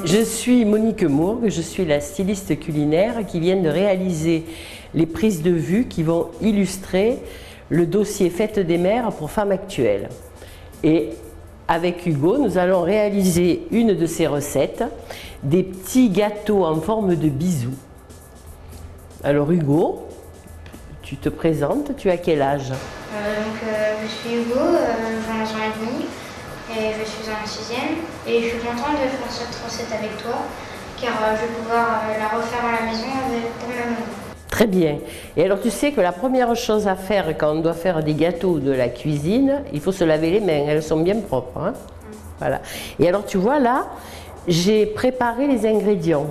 Je suis Monique Mourgue, je suis la styliste culinaire qui vient de réaliser les prises de vue qui vont illustrer le dossier Fête des mères pour femmes actuelles. Et avec Hugo, nous allons réaliser une de ces recettes, des petits gâteaux en forme de bisous. Alors Hugo, tu te présentes, tu as quel âge? Je suis Hugo, j'ai 11 ans et demi. Et je suis en 6e et je suis contente de faire cette recette avec toi car je vais pouvoir la refaire à la maison pour ma maman. Très bien. Et alors tu sais que la première chose à faire quand on doit faire des gâteaux ou de la cuisine, il faut se laver les mains, elles sont bien propres. Hein? Voilà. Et alors tu vois là, j'ai préparé les ingrédients.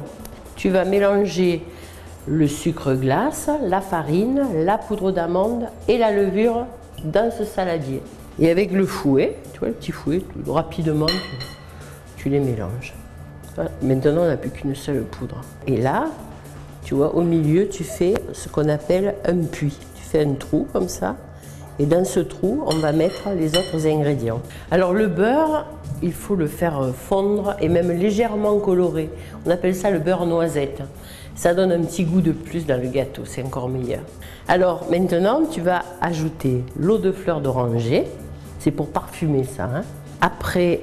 Tu vas mélanger le sucre glace, la farine, la poudre d'amande et la levure dans ce saladier. Et avec le fouet, tu vois le petit fouet, rapidement tu les mélanges. Voilà. Maintenant on n'a plus qu'une seule poudre. Et là, tu vois, au milieu tu fais ce qu'on appelle un puits. Tu fais un trou comme ça, et dans ce trou on va mettre les autres ingrédients. Alors le beurre, il faut le faire fondre et même légèrement coloré. On appelle ça le beurre noisette. Ça donne un petit goût de plus dans le gâteau, c'est encore meilleur. Alors maintenant tu vas ajouter l'eau de fleur d'oranger. C'est pour parfumer ça. Hein. Après,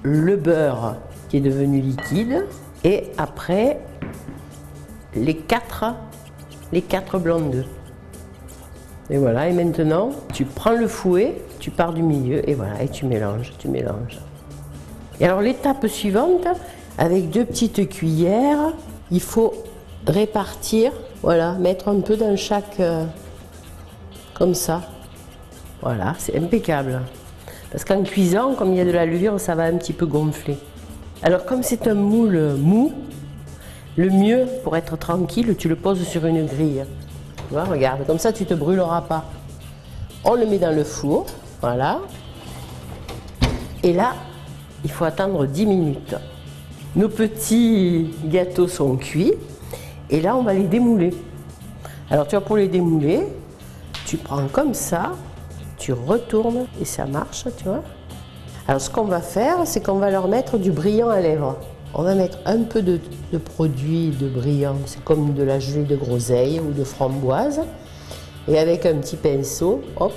le beurre qui est devenu liquide. Et après, les quatre blancs d'œufs. Et voilà, et maintenant, tu prends le fouet, tu pars du milieu, et voilà, et tu mélanges, tu mélanges. Et alors, l'étape suivante, avec 2 petites cuillères, il faut répartir, voilà, mettre un peu dans chaque... comme ça. Voilà, c'est impeccable. Parce qu'en cuisant, comme il y a de la levure, ça va un petit peu gonfler. Alors comme c'est un moule mou, le mieux pour être tranquille, tu le poses sur une grille. Tu vois, regarde, comme ça tu ne te brûleras pas. On le met dans le four, voilà. Et là, il faut attendre 10 minutes. Nos petits gâteaux sont cuits. Et là, on va les démouler. Alors tu vois, pour les démouler, tu prends comme ça. Tu retournes et ça marche, tu vois. Alors ce qu'on va faire, c'est qu'on va leur mettre du brillant à lèvres. On va mettre un peu de produit de brillant, c'est comme de la gelée de groseille ou de framboise. Et avec un petit pinceau, hop,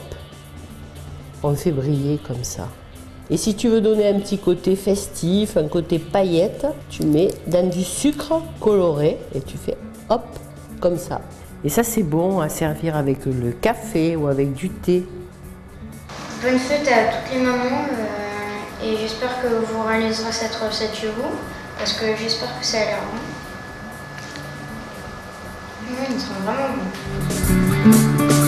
on fait briller comme ça. Et si tu veux donner un petit côté festif, un côté paillette, tu mets dans du sucre coloré et tu fais hop, comme ça. Et ça c'est bon à servir avec le café ou avec du thé. Bonne fête à toutes les mamans et j'espère que vous réaliserez cette recette chez vous parce que j'espère que ça a l'air bon. Oui, ils sont vraiment bons.